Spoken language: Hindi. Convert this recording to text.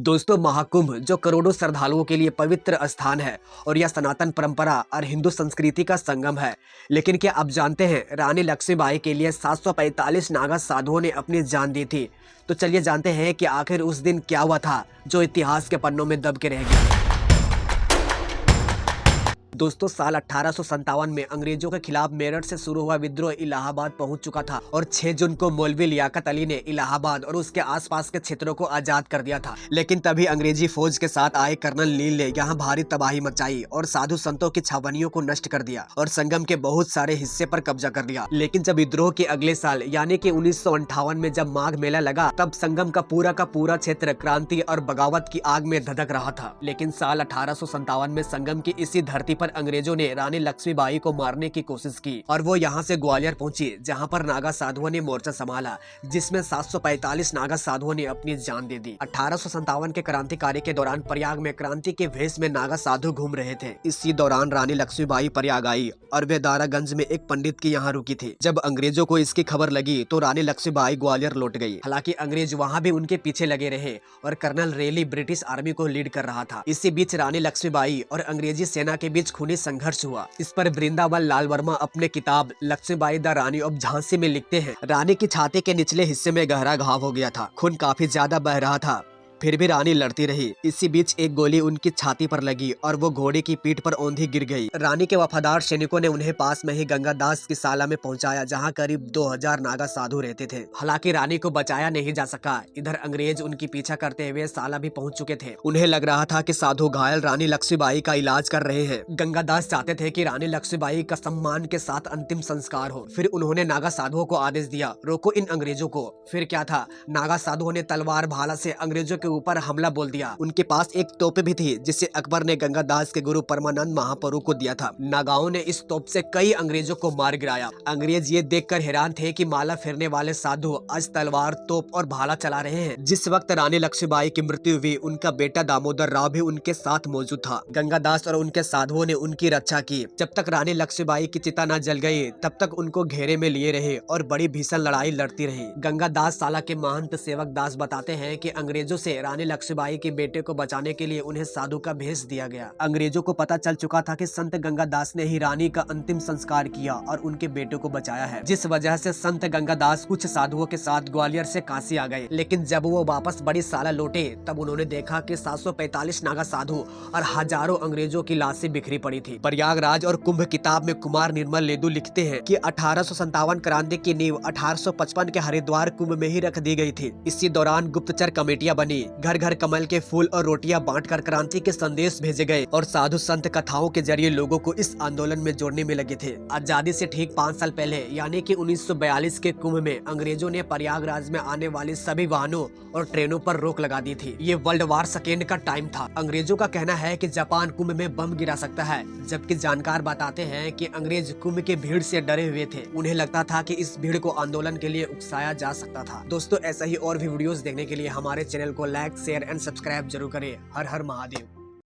दोस्तों, महाकुंभ जो करोड़ों श्रद्धालुओं के लिए पवित्र स्थान है और यह सनातन परंपरा और हिंदू संस्कृति का संगम है। लेकिन क्या आप जानते हैं, रानी लक्ष्मीबाई के लिए 745 नागा साधुओं ने अपनी जान दी थी। तो चलिए जानते हैं कि आखिर उस दिन क्या हुआ था जो इतिहास के पन्नों में दब के रह गया। दोस्तों, साल 1857 में अंग्रेजों के खिलाफ मेरठ से शुरू हुआ विद्रोह इलाहाबाद पहुंच चुका था और 6 जून को मौलवी लियाकत अली ने इलाहाबाद और उसके आसपास के क्षेत्रों को आजाद कर दिया था। लेकिन तभी अंग्रेजी फौज के साथ आए कर्नल नील ने यहां भारी तबाही मचाई और साधु संतों की छावनियों को नष्ट कर दिया और संगम के बहुत सारे हिस्से पर कब्जा कर लिया। लेकिन जब विद्रोह के अगले साल यानी कि 1958 में जब माघ मेला लगा, तब संगम का पूरा क्षेत्र क्रांति और बगावत की आग में धधक रहा था। लेकिन साल 1857 में संगम की इसी धरती अंग्रेजों ने रानी लक्ष्मीबाई को मारने की कोशिश की और वो यहाँ से ग्वालियर पहुंची, जहाँ पर नागा साधुओं ने मोर्चा संभाला, जिसमें 745 नागा साधुओं ने अपनी जान दे दी। 1857 के क्रांतिकारी के दौरान प्रयाग में क्रांति के भेष में नागा साधु घूम रहे थे। इसी दौरान रानी लक्ष्मीबाई प्रयाग आई और वे दारागंज में एक पंडित की यहाँ रुकी थी। जब अंग्रेजों को इसकी खबर लगी तो रानी लक्ष्मीबाई ग्वालियर लौट गई। हालांकि अंग्रेज वहाँ भी उनके पीछे लगे रहे और कर्नल रेली ब्रिटिश आर्मी को लीड कर रहा था। इसी बीच रानी लक्ष्मीबाई और अंग्रेजी सेना के बीच खूनी संघर्ष हुआ। इस पर वृंदावन लाल वर्मा अपने किताब लक्ष्मीबाई द रानी ऑफ झांसी में लिखते हैं, रानी की छाती के निचले हिस्से में गहरा घाव हो गया था, खून काफी ज्यादा बह रहा था, फिर भी रानी लड़ती रही। इसी बीच एक गोली उनकी छाती पर लगी और वो घोड़े की पीठ पर औंधी गिर गई। रानी के वफादार सैनिकों ने उन्हें पास में ही गंगादास की साला में पहुंचाया, जहां करीब 2000 नागा साधु रहते थे। हालांकि रानी को बचाया नहीं जा सका। इधर अंग्रेज उनकी पीछा करते हुए साला भी पहुंच चुके थे। उन्हें लग रहा था कि साधु घायल रानी लक्ष्मीबाई का इलाज कर रहे हैं। गंगादास चाहते थे कि रानी लक्ष्मीबाई का सम्मान के साथ अंतिम संस्कार हो। फिर उन्होंने नागा साधुओं को आदेश दिया, रोको इन अंग्रेजों को। फिर क्या था, नागा साधुओं ने तलवार भाला से अंग्रेजों के ऊपर हमला बोल दिया। उनके पास एक तोप भी थी, जिसे अकबर ने गंगादास के गुरु परमानंद महाप्रभु को दिया था। नागाओं ने इस तोप से कई अंग्रेजों को मार गिराया। अंग्रेज ये देखकर हैरान थे कि माला फेरने वाले साधु आज तलवार, तोप और भाला चला रहे हैं। जिस वक्त रानी लक्ष्मीबाई की मृत्यु हुई, उनका बेटा दामोदर राव भी उनके साथ मौजूद था। गंगादास और उनके साधुओं ने उनकी रक्षा की। जब तक रानी लक्ष्मीबाई की चिता न जल गई, तब तक उनको घेरे में लिए रहे और बड़ी भीषण लड़ाई लड़ती रही। गंगादास साला के महंत सेवक दास बताते हैं कि अंग्रेजों से रानी लक्ष्मीबाई के बेटे को बचाने के लिए उन्हें साधु का भेष दिया गया। अंग्रेजों को पता चल चुका था कि संत गंगादास ने ही रानी का अंतिम संस्कार किया और उनके बेटे को बचाया है, जिस वजह से संत गंगादास कुछ साधुओं के साथ ग्वालियर से काशी आ गए। लेकिन जब वो वापस बड़ी साला लौटे, तब उन्होंने देखा कि 745 नागा साधु और हजारों अंग्रेजों की लाशें बिखरी पड़ी थी। प्रयागराज और कुंभ किताब में कुमार निर्मल लेदू लिखते हैं कि 1857 क्रांति की नींव 1855 के हरिद्वार कुंभ में ही रख दी गई थी। इसी दौरान गुप्तचर कमेटियां बनी, घर घर कमल के फूल और रोटियां बांटकर क्रांति के संदेश भेजे गए और साधु संत कथाओं के जरिए लोगों को इस आंदोलन में जोड़ने में लगे थे। आजादी से ठीक 5 साल पहले यानी कि 1942 के कुंभ में अंग्रेजों ने प्रयागराज में आने वाली सभी वाहनों और ट्रेनों पर रोक लगा दी थी। ये वर्ल्ड वार सेकेंड का टाइम था। अंग्रेजों का कहना है कि जापान कुंभ में बम गिरा सकता है, जबकि जानकार बताते हैं कि अंग्रेज कुंभ के भीड़ से डरे हुए थे। उन्हें लगता था कि इस भीड़ को आंदोलन के लिए उकसाया जा सकता था। दोस्तों, ऐसा ही और भी वीडियोस देखने के लिए हमारे चैनल को लाइक, शेयर एंड सब्सक्राइब जरूर करें। हर हर महादेव।